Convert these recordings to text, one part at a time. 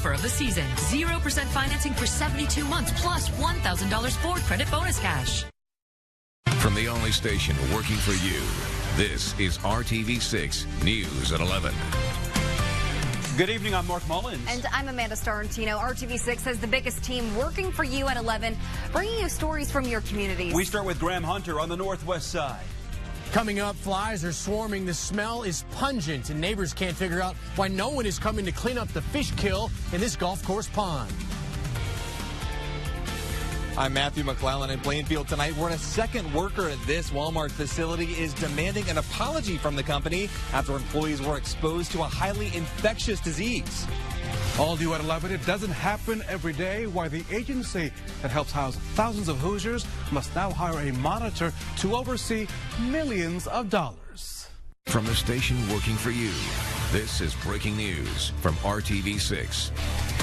offer of the season. 0% financing for 72 months plus $1,000 Ford credit bonus cash. From the only station working for you, this is RTV6 News at 11. Good evening, I'm Mark Mullins. And I'm Amanda Starantino. RTV6 has the biggest team working for you at 11, bringing you stories from your communities. We start with Graham Hunter on the northwest side. Coming up, flies are swarming. The smell is pungent, and neighbors can't figure out why no one is coming to clean up the fish kill in this golf course pond. I'm Matthew McClellan in Plainfield tonight, where a second worker at this Walmart facility is demanding an apology from the company after employees were exposed to a highly infectious disease. All due at 11. It doesn't happen every day. Why the agency that helps house thousands of Hoosiers must now hire a monitor to oversee millions of dollars. From the station working for you, this is breaking news from RTV6.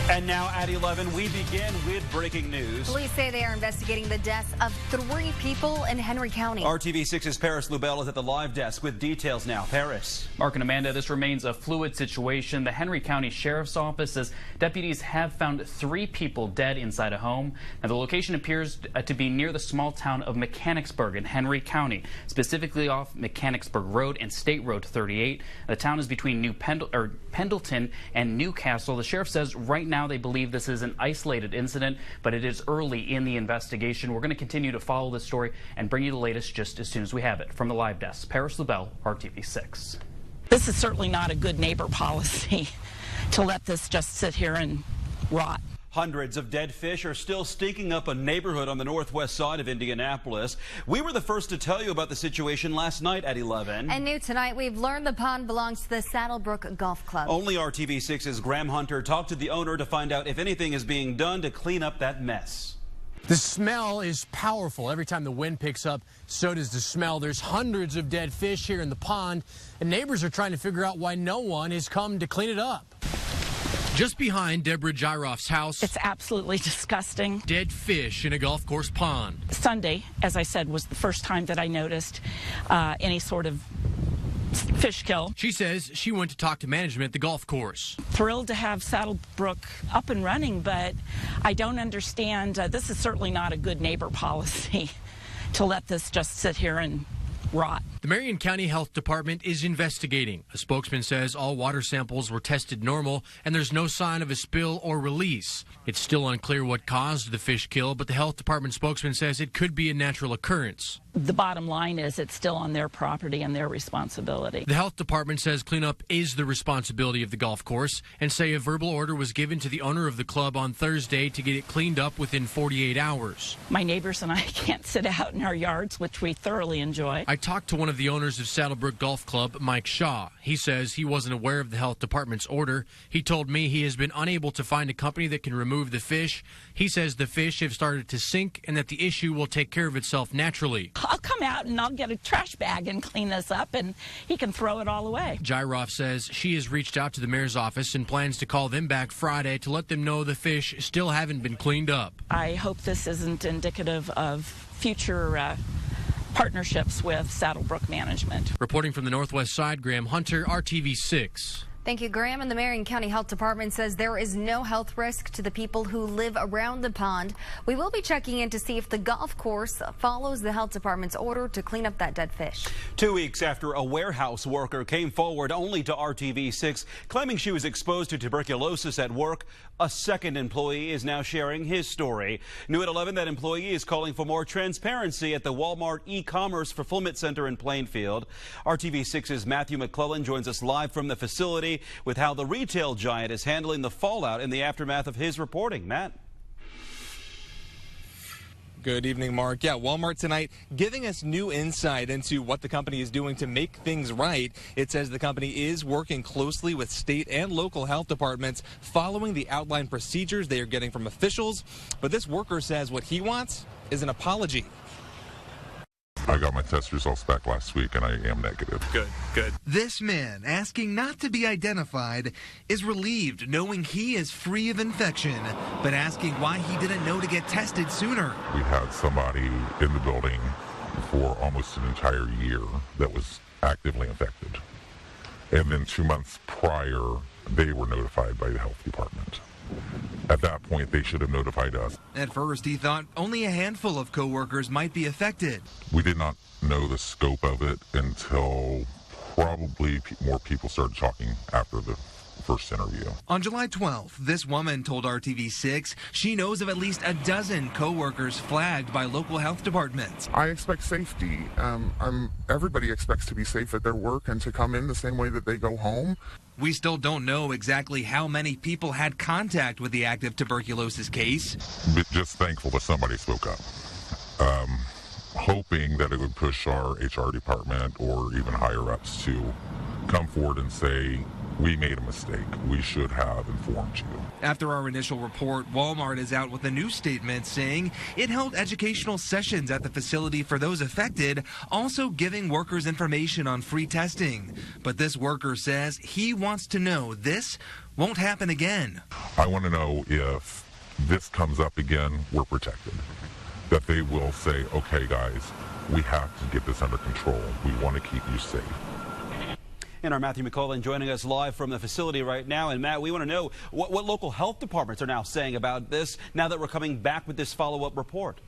And now at 11, we begin with breaking news. Police say they are investigating the deaths of 3 people in Henry County. RTV6's Paris Lubell is at the live desk with details now. Paris. Mark and Amanda, this remains a fluid situation. The Henry County Sheriff's Office says deputies have found 3 people dead inside a home. Now, the location appears to be near the small town of Mechanicsburg in Henry County, specifically off Mechanicsburg Road and State Road 38. The town is between Pendleton and Newcastle. The sheriff says right now they believe this is an isolated incident, but it is early in the investigation. We're going to continue to follow this story and bring you the latest just as soon as we have it. From the live desk, Paris Lubell, RTV6. This is certainly not a good neighbor policy to let this just sit here and rot. Hundreds of dead fish are still stinking up a neighborhood on the northwest side of Indianapolis. We were the first to tell you about the situation last night at 11. And new tonight, we've learned the pond belongs to the Saddlebrook Golf Club. Only RTV6's Graham Hunter talked to the owner to find out if anything is being done to clean up that mess. The smell is powerful. Every time the wind picks up, so does the smell. There's hundreds of dead fish here in the pond, and neighbors are trying to figure out why no one has come to clean it up. Just behind Deborah Gyroff's house, It's absolutely disgusting. dead fish in a golf course pond. Sunday, as I said, was the first time that I noticed any sort of fish kill. She says she went to talk to management at the golf course. Thrilled to have Saddlebrook up and running, but I don't understand. This is certainly not a good neighbor policy to let this just sit here and rot. The Marion County Health Department is investigating. A spokesman says all water samples were tested normal and there's no sign of a spill or release. It's still unclear what caused the fish kill, but the health department spokesman says it could be a natural occurrence. The bottom line is it's still on their property and their responsibility. The health department says cleanup is the responsibility of the golf course and say a verbal order was given to the owner of the club on Thursday to get it cleaned up within 48 hours. My neighbors and I can't sit out in our yards, which we thoroughly enjoy. I talked to one of the owners of Saddlebrook Golf Club, Mike Shaw. He says he wasn't aware of the health department's order. He told me he has been unable to find a company that can remove the fish. He says the fish have started to sink and that the issue will take care of itself naturally. I'll come out and I'll get a trash bag and clean this up, and he can throw it all away. Gyroff says she has reached out to the mayor's office and plans to call them back Friday to let them know the fish still haven't been cleaned up. I hope this isn't indicative of future partnerships with Saddlebrook management. Reporting from the northwest side, Graham Hunter, RTV6. Thank you, Graham. And the Marion County Health Department says there is no health risk to the people who live around the pond. We will be checking in to see if the golf course follows the health department's order to clean up that dead fish. 2 weeks after a warehouse worker came forward only to RTV6 claiming she was exposed to tuberculosis at work, a second employee is now sharing his story. New at 11, that employee is calling for more transparency at the Walmart e-commerce fulfillment center in Plainfield. RTV6's Matthew McClellan joins us live from the facility with how the retail giant is handling the fallout in the aftermath of his reporting. Matt. Good evening, Mark. Yeah, Walmart tonight giving us new insight into what the company is doing to make things right. It says the company is working closely with state and local health departments following the outlined procedures they are getting from officials. But this worker says what he wants is an apology. I got my test results back last week and I am negative. Good. This man, asking not to be identified, is relieved knowing he is free of infection, but asking why he didn't know to get tested sooner. We had somebody in the building for almost an entire year that was actively infected. And then 2 months prior, they were notified by the health department. point, they should have notified us. At first, he thought only a handful of coworkers might be affected. We did not know the scope of it until probably more people started talking after the first interview. On July 12th, this woman told RTV6 she knows of at least a dozen coworkers flagged by local health departments. I expect safety. Everybody expects to be safe at their work and to come in the same way that they go home. We still don't know exactly how many people had contact with the active tuberculosis case. But just thankful that somebody spoke up. Hoping that it would push our HR department or even higher ups to come forward and say, we made a mistake. We should have informed you. After our initial report, Walmart is out with a new statement saying it held educational sessions at the facility for those affected, also giving workers information on free testing. But this worker says he wants to know this won't happen again. I want to know if this comes up again, we're protected. That they will say, okay, guys, we have to get this under control. We want to keep you safe. And our Matthew McCullen joining us live from the facility right now. And Matt, we want to know what local health departments are now saying about this now that we're coming back with this follow-up report.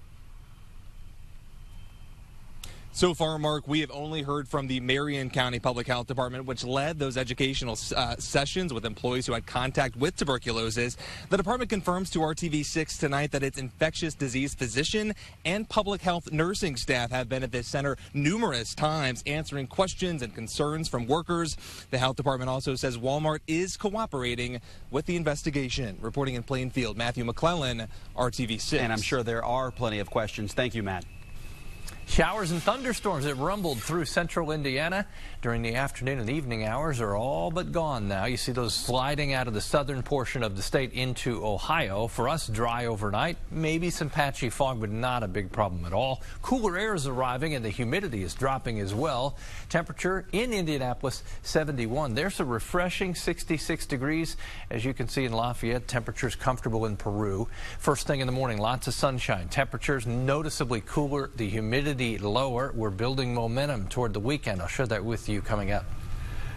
So far, Mark, we have only heard from the Marion County Public Health Department, which led those educational sessions with employees who had contact with tuberculosis. The department confirms to RTV6 tonight that its infectious disease physician and public health nursing staff have been at this center numerous times answering questions and concerns from workers. The health department also says Walmart is cooperating with the investigation. Reporting in Plainfield, Matthew McClellan, RTV6. And I'm sure there are plenty of questions. Thank you, Matt. Showers and thunderstorms that rumbled through central Indiana during the afternoon and evening hours are all but gone now. You see those sliding out of the southern portion of the state into Ohio. For us, dry overnight, maybe some patchy fog, but not a big problem at all. Cooler air is arriving and the humidity is dropping as well. Temperature in Indianapolis, 71. There's a refreshing 66 degrees. As you can see in Lafayette, temperatures comfortable in Peru. First thing in the morning, lots of sunshine. Temperatures noticeably cooler. The humidity lower. We're building momentum toward the weekend. I'll share that with you coming up.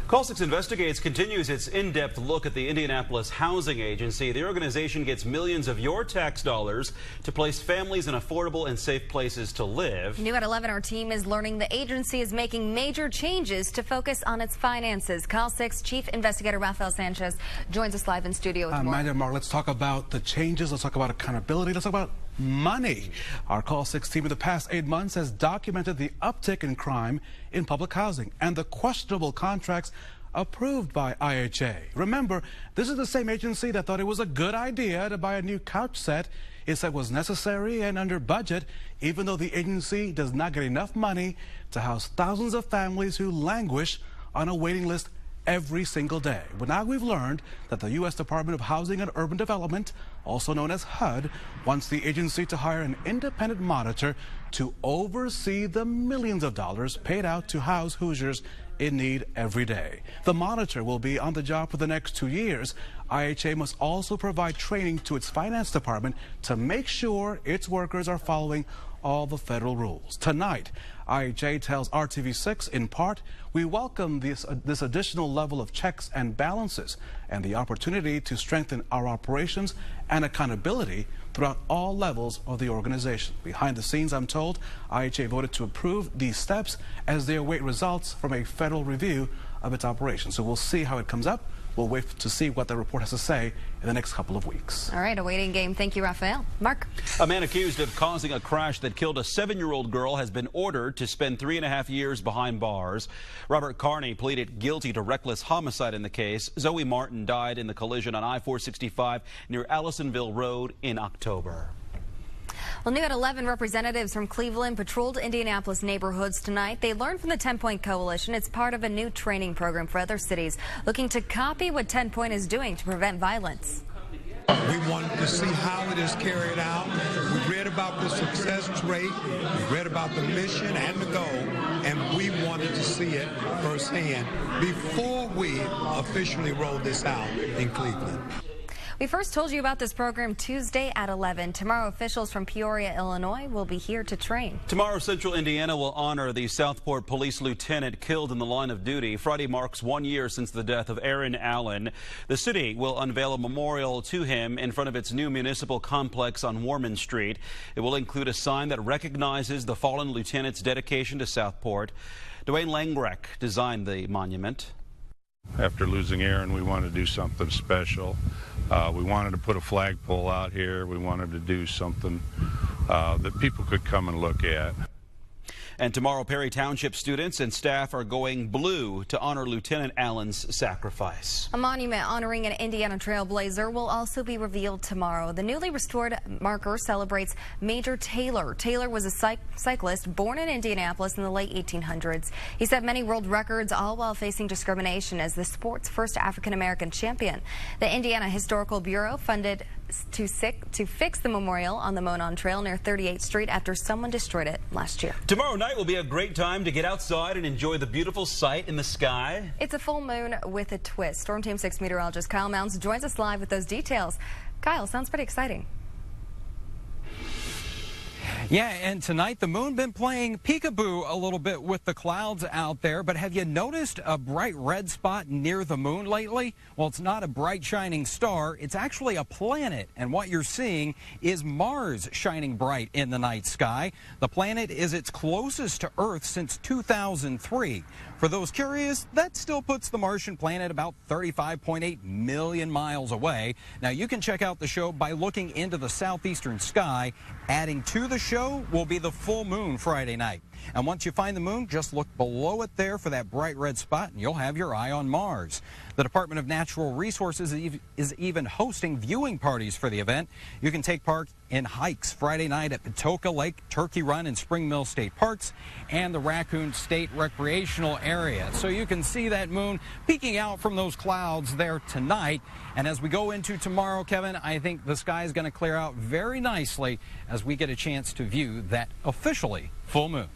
Call 6 Investigates continues its in-depth look at the Indianapolis Housing Agency. The organization gets millions of your tax dollars to place families in affordable and safe places to live. New at 11, our team is learning the agency is making major changes to focus on its finances. Call 6 Chief Investigator Rafael Sanchez joins us live in studio with more. Amanda and Mark, let's talk about the changes. Let's talk about accountability. Let's talk about money. Our Call 6 team in the past 8 months has documented the uptick in crime in public housing and the questionable contracts approved by IHA. Remember, this is the same agency that thought it was a good idea to buy a new couch set. It said was necessary and under budget, even though the agency does not get enough money to house thousands of families who languish on a waiting list every single day. But now we've learned that the U.S. Department of Housing and Urban Development, also known as HUD, wants the agency to hire an independent monitor to oversee the millions of dollars paid out to house Hoosiers in need every day. The monitor will be on the job for the next 2 years. IHA must also provide training to its finance department to make sure its workers are following all the federal rules. Tonight, IHA tells RTV6 in part, we welcome this additional level of checks and balances and the opportunity to strengthen our operations and accountability throughout all levels of the organization. Behind the scenes, I'm told, IHA voted to approve these steps as they await results from a federal review of its operations. So we'll see how it comes up. We'll wait to see what the report has to say in the next couple of weeks. All right, a waiting game. Thank you, Rafael. Mark. A man accused of causing a crash that killed a 7-year-old girl has been ordered to spend 3.5 years behind bars. Robert Carney pleaded guilty to reckless homicide in the case. Zoe Martin died in the collision on I-465 near Allisonville Road in October. Well, new at 11, representatives from Cleveland patrolled Indianapolis neighborhoods tonight. They learned from the 10 Point Coalition. It's part of a new training program for other cities looking to copy what 10 Point is doing to prevent violence. We wanted to see how it is carried out. We read about the success rate, we read about the mission and the goal, and we wanted to see it firsthand before we officially rolled this out in Cleveland. We first told you about this program Tuesday at 11. Tomorrow, officials from Peoria, Illinois will be here to train. Tomorrow, Central Indiana will honor the Southport police lieutenant killed in the line of duty. Friday marks 1 year since the death of Aaron Allen. The city will unveil a memorial to him in front of its new municipal complex on Warman Street. It will include a sign that recognizes the fallen lieutenant's dedication to Southport. Dwayne Langrek designed the monument. After losing Aaron, we wanted to do something special. We wanted to put a flagpole out here. We wanted to do something that people could come and look at. And tomorrow, Perry Township students and staff are going blue to honor Lieutenant Allen's sacrifice. A monument honoring an Indiana trailblazer will also be revealed tomorrow. The newly restored marker celebrates Major Taylor. Taylor was a cyclist born in Indianapolis in the late 1800s. He set many world records, all while facing discrimination as the sport's first African-American champion. The Indiana Historical Bureau funded to fix the memorial on the Monon Trail near 38th Street after someone destroyed it last year. Tomorrow night will be a great time to get outside and enjoy the beautiful sight in the sky. It's a full moon with a twist. Storm Team 6 meteorologist Kyle Mounds joins us live with those details. Kyle, sounds pretty exciting. Yeah, and tonight the moon been playing peekaboo a little bit with the clouds out there, but have you noticed a bright red spot near the moon lately? Well, it's not a bright shining star, it's actually a planet, and what you're seeing is Mars shining bright in the night sky. The planet is its closest to Earth since 2003. For those curious, that still puts the Martian planet about 35.8 million miles away. Now, you can check out the show by looking into the southeastern sky. Adding to the show will be the full moon Friday night. And once you find the moon, just look below it there for that bright red spot, and you'll have your eye on Mars. The Department of Natural Resources is even hosting viewing parties for the event. You can take part in hikes Friday night at Patoka Lake, Turkey Run, and Spring Mill State Parks, and the Raccoon State Recreational Area. So you can see that moon peeking out from those clouds there tonight. And as we go into tomorrow, Kevin, I think the sky is going to clear out very nicely as we get a chance to view that officially full moon.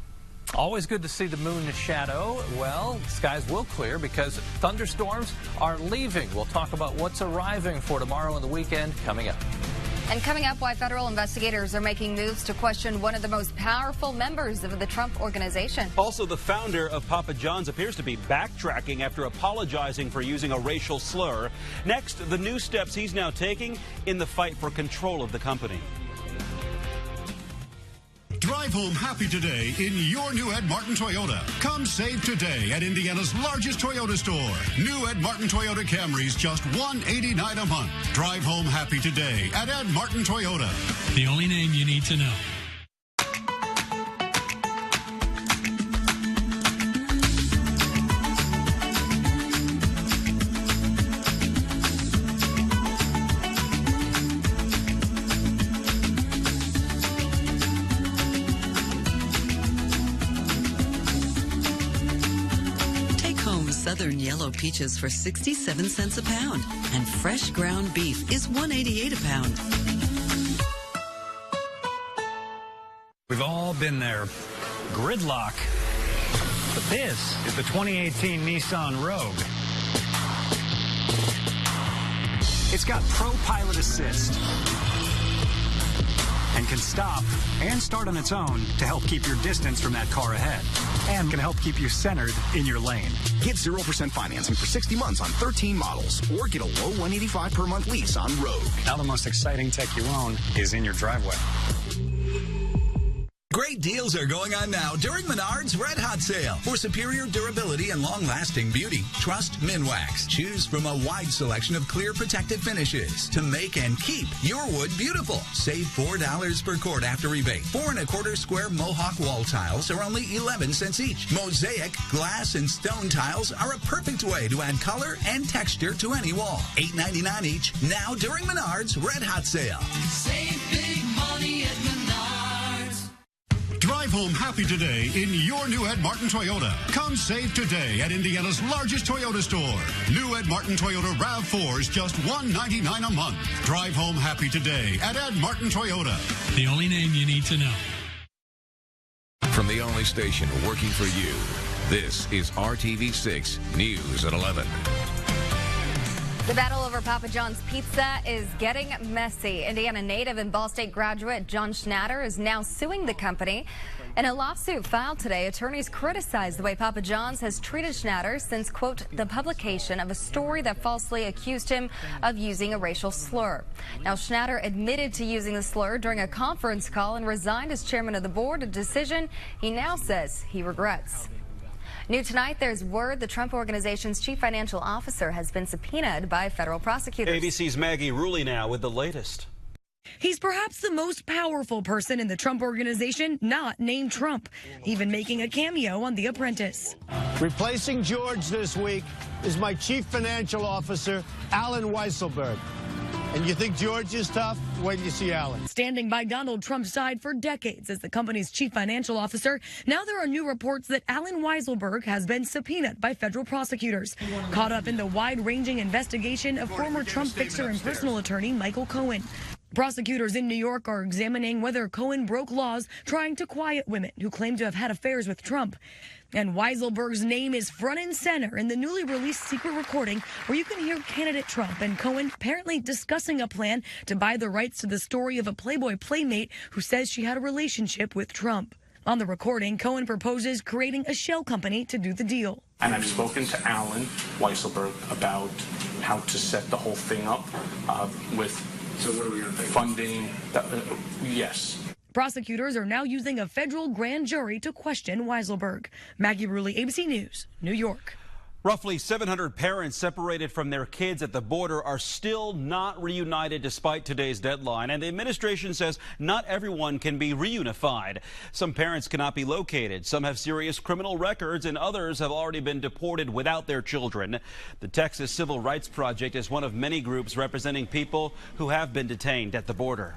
Always good to see the moon in shadow. Well, skies will clear because thunderstorms are leaving. We'll talk about what's arriving for tomorrow and the weekend coming up. And coming up, why federal investigators are making moves to question one of the most powerful members of the Trump organization. Also, the founder of Papa John's appears to be backtracking after apologizing for using a racial slur. Next, the new steps he's now taking in the fight for control of the company. Drive home happy today in your new Ed Martin Toyota. Come save today at Indiana's largest Toyota store. New Ed Martin Toyota Camrys just $189 a month. Drive home happy today at Ed Martin Toyota. The only name you need to know. Southern yellow peaches for 67 cents a pound, and fresh ground beef is $1.88 a pound. We've all been there. Gridlock. But this is the 2018 Nissan Rogue. It's got Pro Pilot Assist and can stop and start on its own to help keep your distance from that car ahead, and can help keep you centered in your lane. Get 0% financing for 60 months on 13 models, or get a low $185 per month lease on Rogue. Now the most exciting tech you own is in your driveway. Great deals are going on now during Menards Red Hot Sale. For superior durability and long-lasting beauty, trust Minwax. Choose from a wide selection of clear protective finishes to make and keep your wood beautiful. Save $4 per quart after rebate. 4 1/4 square Mohawk wall tiles are only 11 cents each. Mosaic, glass, and stone tiles are a perfect way to add color and texture to any wall. $8.99 each now during Menards Red Hot Sale. Save big money at Menards. Drive home happy today in your new Ed Martin Toyota. Come save today at Indiana's largest Toyota store. New Ed Martin Toyota RAV4s just $199 a month. Drive home happy today at Ed Martin Toyota. The only name you need to know. From the only station working for you, this is RTV6 News at 11. The battle over Papa John's Pizza is getting messy. Indiana native and Ball State graduate John Schnatter is now suing the company. In a lawsuit filed today, attorneys criticized the way Papa John's has treated Schnatter since, quote, the publication of a story that falsely accused him of using a racial slur. Now, Schnatter admitted to using the slur during a conference call and resigned as chairman of the board, a decision he now says he regrets. New tonight, there's word the Trump Organization's chief financial officer has been subpoenaed by federal prosecutors. ABC's Maggie Rulli now with the latest. He's perhaps the most powerful person in the Trump Organization not named Trump, even making a cameo on The Apprentice. Replacing George this week is my chief financial officer, Alan Weisselberg. And you think George is tough? Wait till you see Alan. Standing by Donald Trump's side for decades as the company's chief financial officer, now there are new reports that Alan Weisselberg has been subpoenaed by federal prosecutors, caught up in the wide-ranging investigation of former Trump fixer and personal attorney Michael Cohen. Prosecutors in New York are examining whether Cohen broke laws trying to quiet women who claim to have had affairs with Trump. And Weisselberg's name is front and center in the newly released secret recording where you can hear candidate Trump and Cohen apparently discussing a plan to buy the rights to the story of a Playboy playmate who says she had a relationship with Trump. On the recording, Cohen proposes creating a shell company to do the deal. And I've spoken to Alan Weisselberg about how to set the whole thing up with funding. Yes. Prosecutors are now using a federal grand jury to question Weisselberg. Maggie Rulli, ABC News, New York. Roughly 700 parents separated from their kids at the border are still not reunited despite today's deadline. And the administration says not everyone can be reunified. Some parents cannot be located. Some have serious criminal records and others have already been deported without their children. The Texas Civil Rights Project is one of many groups representing people who have been detained at the border.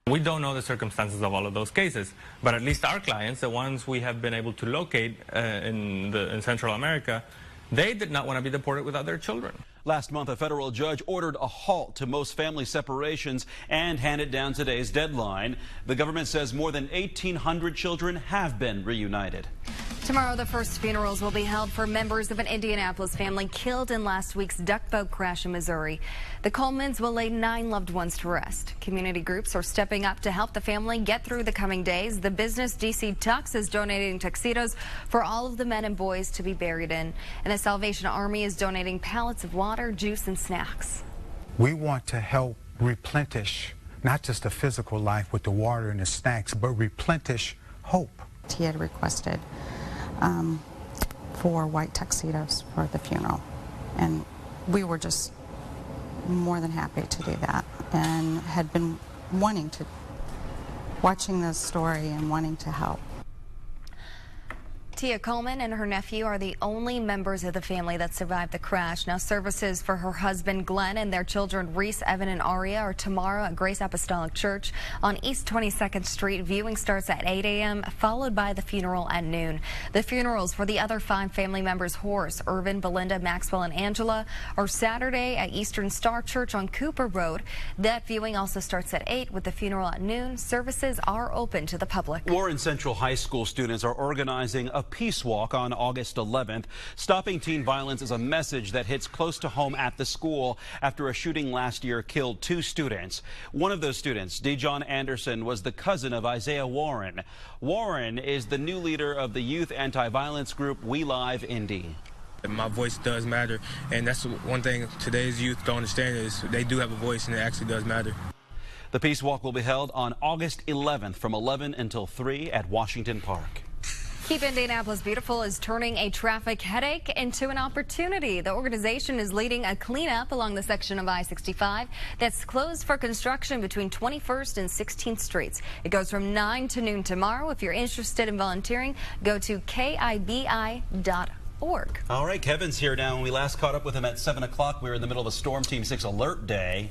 We don't know the circumstances of all of those cases, but at least our clients, the ones we have been able to locate in Central America, they did not want to be deported without their children. Last month, a federal judge ordered a halt to most family separations and handed down today's deadline. The government says more than 1,800 children have been reunited. Tomorrow, the first funerals will be held for members of an Indianapolis family killed in last week's duck boat crash in Missouri. The Colemans will lay 9 loved ones to rest. Community groups are stepping up to help the family get through the coming days. The business DC Tux is donating tuxedos for all of the men and boys to be buried in. And the Salvation Army is donating pallets of water, juice, and snacks. We want to help replenish not just a physical life with the water and the snacks, but replenish hope. He had requested 4 white tuxedos for the funeral, and we were just more than happy to do that, and had been watching this story and wanting to help. Tia Coleman and her nephew are the only members of the family that survived the crash. Now, services for her husband Glenn and their children Reese, Evan, and Aria are tomorrow at Grace Apostolic Church on East 22nd Street. Viewing starts at 8 a.m., followed by the funeral at noon. The funerals for the other 5 family members, Horace, Irvin, Belinda, Maxwell, and Angela, are Saturday at Eastern Star Church on Cooper Road. That viewing also starts at 8 with the funeral at noon. Services are open to the public. Warren Central High School students are organizing a peace walk on August 11th. Stopping teen violence is a message that hits close to home at the school after a shooting last year killed 2 students. One of those students, Dejon Anderson, was the cousin of Isaiah Warren. Warren is the new leader of the youth anti-violence group We Live Indy. My voice does matter, and that's one thing today's youth don't understand is they do have a voice, and it actually does matter. The peace walk will be held on August 11th from 11 until 3 at Washington Park. Keep Indianapolis Beautiful is turning a traffic headache into an opportunity. The organization is leading a cleanup along the section of I-65 that's closed for construction between 21st and 16th Streets. It goes from 9 to noon tomorrow. If you're interested in volunteering, go to kibi.org. All right, Kevin's here now. When we last caught up with him at 7 o'clock, we were in the middle of a Storm Team 6 alert day.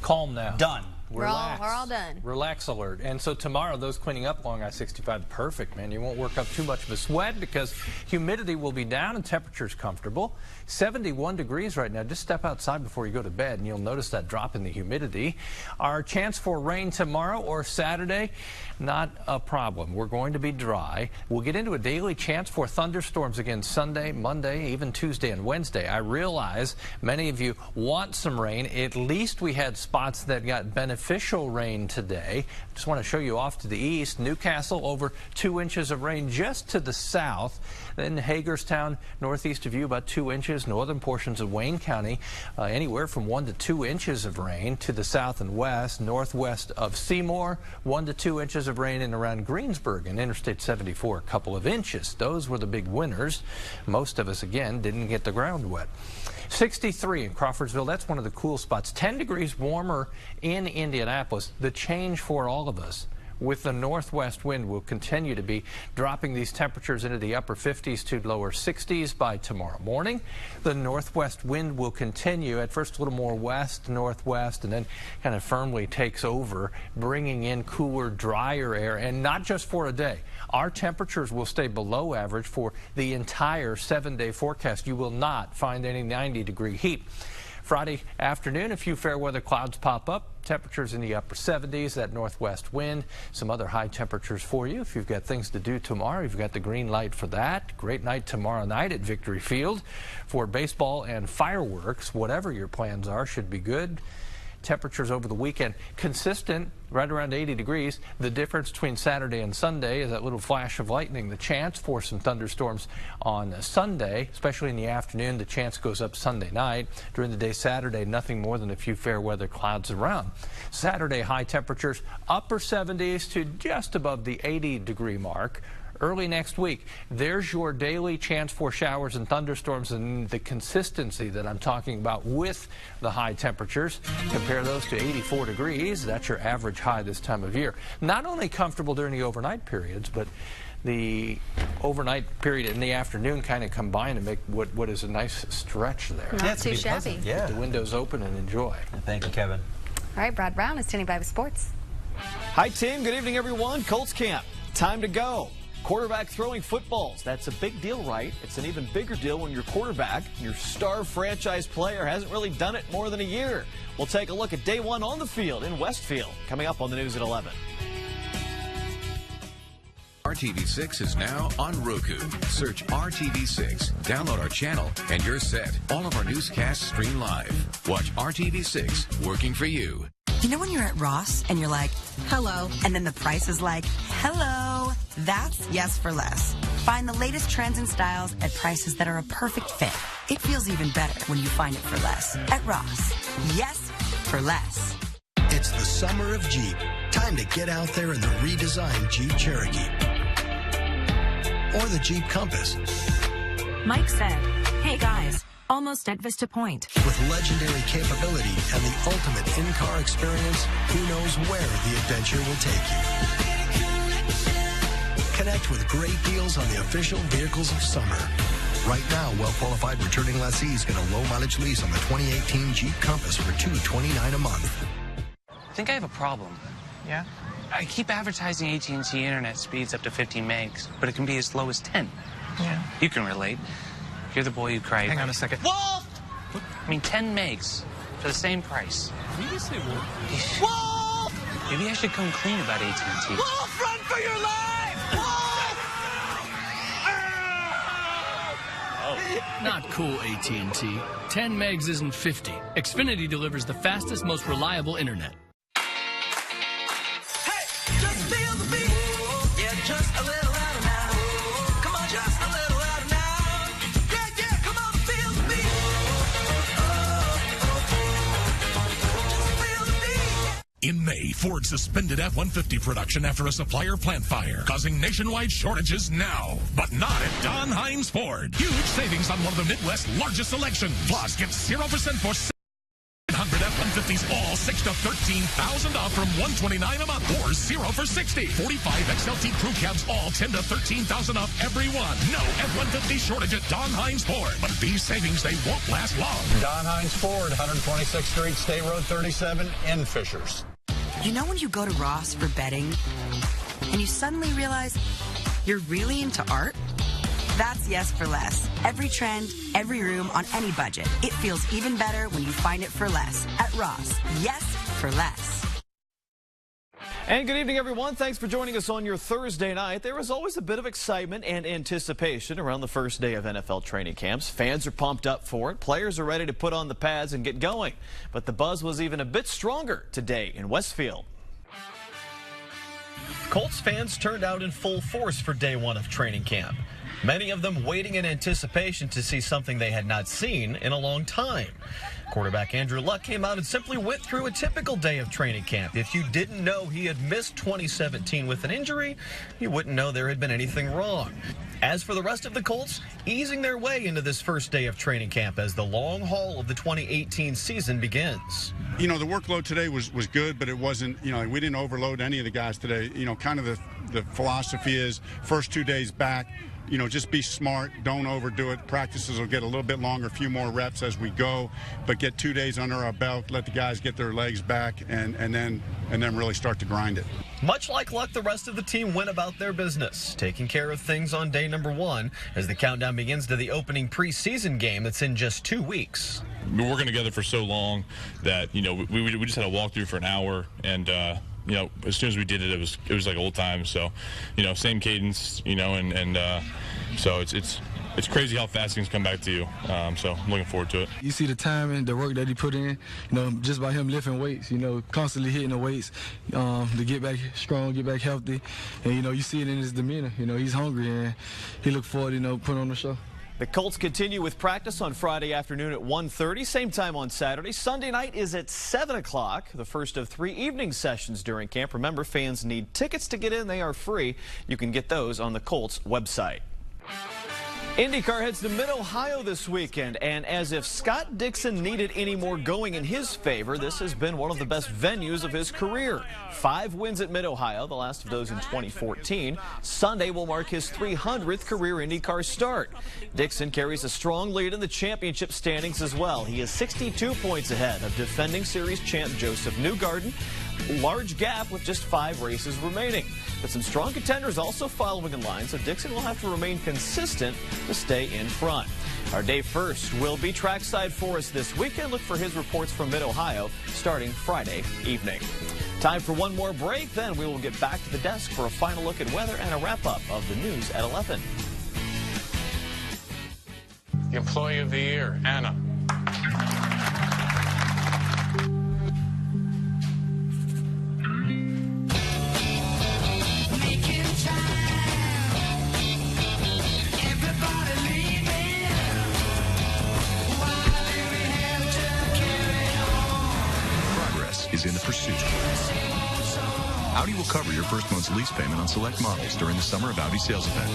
Calm now. Done. We're all done. Relax alert. And so tomorrow, those cleaning up along I-65, perfect, man. You won't work up too much of a sweat because humidity will be down and temperature's comfortable. 71 degrees right now. Just step outside before you go to bed, and you'll notice that drop in the humidity. Our chance for rain tomorrow or Saturday, not a problem. We're going to be dry. We'll get into a daily chance for thunderstorms again Sunday, Monday, even Tuesday and Wednesday. I realize many of you want some rain. At least we had spots that got beneficial rain today. Just want to show you off to the east. Newcastle, over 2 inches of rain just to the south. Then Hagerstown, northeast of you, about 2 inches. Northern portions of Wayne County, anywhere from 1 to 2 inches of rain to the south and west. Northwest of Seymour, 1 to 2 inches of rain, and around Greensburg and Interstate 74, a couple of inches. Those were the big winners. Most of us, again, didn't get the ground wet. 63 in Crawfordsville. That's one of the cool spots. 10 degrees warmer in Indianapolis. The change for all of us with the northwest wind will continue to be dropping these temperatures into the upper 50s to lower 60s by tomorrow morning. The northwest wind will continue at first a little more west, northwest, and then kind of firmly takes over, bringing in cooler, drier air, and not just for a day. Our temperatures will stay below average for the entire 7-day forecast. You will not find any 90-degree heat. Friday afternoon, a few fair weather clouds pop up. Temperatures in the upper 70s, that northwest wind. Some other high temperatures for you. If you've got things to do tomorrow, you've got the green light for that. Great night tomorrow night at Victory Field for baseball and fireworks. Whatever your plans are should be good. Temperatures over the weekend consistent, right around 80 degrees. The difference between Saturday and Sunday is that little flash of lightning. The chance for some thunderstorms on Sunday, especially in the afternoon. The chance goes up Sunday night. During the day Saturday, nothing more than a few fair weather clouds around. Saturday, high temperatures upper 70s to just above the 80-degree mark. Early next week, there's your daily chance for showers and thunderstorms and the consistency that I'm talking about with the high temperatures. Compare those to 84 degrees. That's your average high this time of year. Not only comfortable during the overnight periods, but the overnight period in the afternoon kind of combine to make what is a nice stretch there. Not too shabby. Yeah. The windows open and enjoy. Thank you, Kevin. All right, Brad Brown is standing by with sports. Hi, Tim. Good evening, everyone. Colts camp. Time to go. Quarterback throwing footballs. That's a big deal, right? It's an even bigger deal when your quarterback, your star franchise player, hasn't really done it more than a year. We'll take a look at day one on the field in Westfield, coming up on the news at 11. RTV6 is now on Roku. Search RTV6, download our channel, and you're set. All of our newscasts stream live. Watch RTV6, working for you. You know when you're at Ross and you're like, hello, and then the price is like, hello? That's Yes for Less. Find the latest trends and styles at prices that are a perfect fit. It feels even better when you find it for less at Ross. Yes for less. It's the summer of Jeep. Time to get out there in the redesigned Jeep Cherokee. Or the Jeep Compass. Mike said, hey guys, almost at Vista Point. With legendary capability and the ultimate in-car experience, who knows where the adventure will take you. Connect with great deals on the official vehicles of summer. Right now, well-qualified returning lessees get a low-mileage lease on the 2018 Jeep Compass for $229 a month. I think I have a problem. Yeah? I keep advertising AT&T internet speeds up to 15 megs, but it can be as low as 10. Yeah. You can relate. You're the boy who cried. Hang on a second. Wolf! I mean, 10 megs for the same price. Did you say Wolf? Wolf! Maybe I should come clean about AT&T. Wolf, run for your life! Not cool, AT&T. 10 megs isn't 50. Xfinity delivers the fastest, most reliable internet. Just feel the beat. Yeah, just a little louder now. Come on, just a little louder now. Yeah, come on, feel the beat. Just feel the beat. In May, Ford suspended F-150 production after a supplier plant fire, causing nationwide shortages now. But not at Don Hines Ford. Huge savings on one of the Midwest's largest selections. Plus, get 0% for 700 F-150s, all 6 to $13,000 off from $129 a month, or 0 for 60. 45 XLT crew cabs, all 10 to $13,000 off every one. No F-150 shortage at Don Hines Ford. But these savings, they won't last long. Don Hines Ford, 126th Street, State Road 37 in Fishers. You know when you go to Ross for bedding and you suddenly realize you're really into art? That's Yes for Less. Every trend, every room, on any budget. It feels even better when you find it for less at Ross. Yes for Less. And good evening, everyone. Thanks for joining us on your Thursday night. There is always a bit of excitement and anticipation around the first day of NFL training camps. Fans are pumped up for it. Players are ready to put on the pads and get going. But the buzz was even a bit stronger today in Westfield. Colts fans turned out in full force for day one of training camp. Many of them waiting in anticipation to see something they had not seen in a long time. Quarterback Andrew Luck came out and simply went through a typical day of training camp. If you didn't know he had missed 2017 with an injury, you wouldn't know there had been anything wrong. As for the rest of the Colts, easing their way into this first day of training camp as the long haul of the 2018 season begins. You know, the workload today was good, but it wasn't, you know, we didn't overload any of the guys today. You know, kind of the philosophy is first 2 days back, you know, just be smart, don't overdo it. Practices will get a little bit longer, a few more reps as we go, but get 2 days under our belt, let the guys get their legs back, and then really start to grind it. Much like Luck, the rest of the team went about their business, taking care of things on day number one as the countdown begins to the opening preseason game that's in just 2 weeks. We've been working together for so long that, you know, we just had a walkthrough for an hour, and you know, as soon as we did it, it was like old times. So, you know, same cadence, you know, and so it's crazy how fast things come back to you. So I'm looking forward to it. You see the time and the work that he put in, you know, just by him lifting weights, you know, constantly hitting the weights to get back strong, get back healthy. And, you know, you see it in his demeanor. You know, he's hungry and he look forward to, you know, putting on the show. The Colts continue with practice on Friday afternoon at 1:30, same time on Saturday. Sunday night is at 7 o'clock, the first of 3 evening sessions during camp. Remember, fans need tickets to get in. They are free. You can get those on the Colts website. IndyCar heads to Mid-Ohio this weekend, and as if Scott Dixon needed any more going in his favor, this has been one of the best venues of his career. 5 wins at Mid-Ohio, the last of those in 2014. Sunday will mark his 300th career IndyCar start. Dixon carries a strong lead in the championship standings as well. He is 62 points ahead of defending series champ Joseph Newgarden. Large gap with just 5 races remaining. But some strong contenders also following in line, so Dixon will have to remain consistent to stay in front. Our day first will be trackside for us this weekend. Look for his reports from Mid-Ohio starting Friday evening. Time for one more break, then we will get back to the desk for a final look at weather and a wrap-up of the news at 11. Employee of the Year, Anna. Is in the pursuit. Audi will cover your first month's lease payment on select models during the Summer of Audi sales event.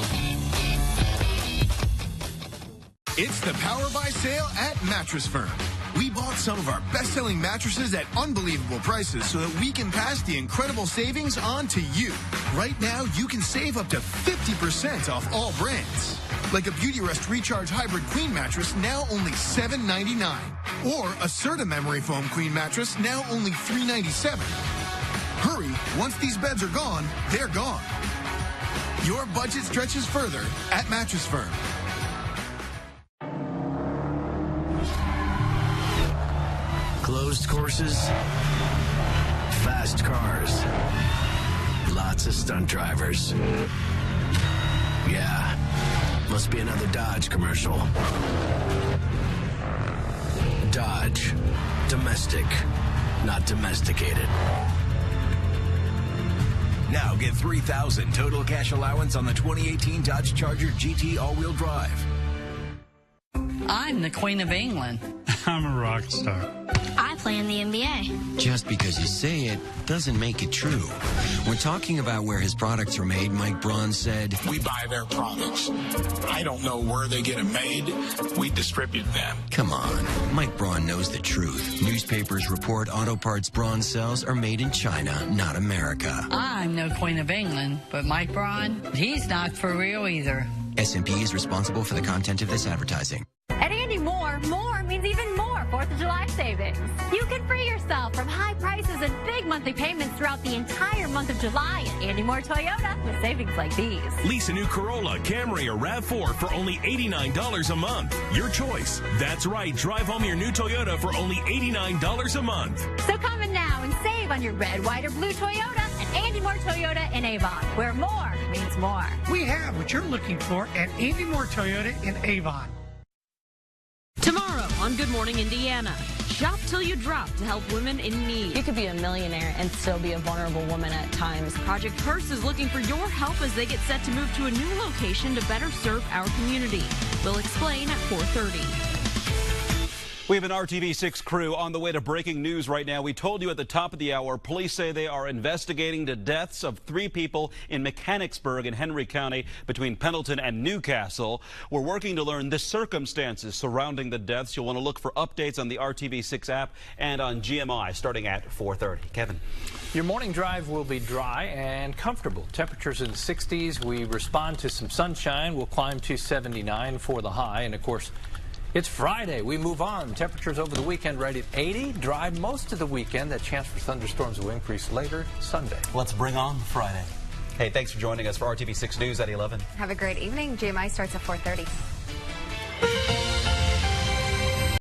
It's the Power Buy sale at Mattress Firm. We bought some of our best-selling mattresses at unbelievable prices so that we can pass the incredible savings on to you. Right now, you can save up to 50% off all brands. Like a Beautyrest Recharge Hybrid Queen mattress, now only $7.99. Or a Serta Memory Foam Queen mattress, now only $3.97. Hurry, once these beds are gone, they're gone. Your budget stretches further at Mattress Firm. Closed courses, fast cars, lots of stunt drivers. Yeah, must be another Dodge commercial. Dodge, domestic, not domesticated. Now get $3,000 total cash allowance on the 2018 Dodge Charger GT all-wheel drive. I'm the Queen of England. I'm a rock star. I play in the NBA. Just because you say it doesn't make it true. When talking about where his products are made, Mike Braun said, "We buy their products. I don't know where they get them made. We distribute them." Come on. Mike Braun knows the truth. Newspapers report auto parts Braun sells are made in China, not America. I'm no Queen of England, but Mike Braun, he's not for real either. S&P is responsible for the content of this advertising. At Andy Moore, more means even more 4th of July savings. You can free yourself from high prices and big monthly payments throughout the entire month of July at Andy Moore Toyota with savings like these. Lease a new Corolla, Camry, or RAV4 for only $89 a month. Your choice. That's right. Drive home your new Toyota for only $89 a month. So come in now and save on your red, white, or blue Toyota at Andy Moore Toyota in Avon, where more means more. We have what you're looking for at Andy Moore Toyota in Avon. Tomorrow on Good Morning Indiana, shop till you drop to help women in need. You could be a millionaire and still be a vulnerable woman at times. Project Purse is looking for your help as they get set to move to a new location to better serve our community. We'll explain at 4:30. We have an RTV6 crew on the way to breaking news right now. We told you at the top of the hour, police say they are investigating the deaths of 3 people in Mechanicsburg in Henry County between Pendleton and Newcastle. We're working to learn the circumstances surrounding the deaths. You'll want to look for updates on the RTV6 app and on GMI starting at 4:30. Kevin. Your morning drive will be dry and comfortable. Temperatures in the 60s. We respond to some sunshine. We'll climb to 79 for the high. And, of course, it's Friday. We move on. Temperatures over the weekend right at 80. Dry most of the weekend. That chance for thunderstorms will increase later Sunday. Let's bring on Friday. Hey, thanks for joining us for RTV6 News at 11. Have a great evening. GMI starts at 4:30.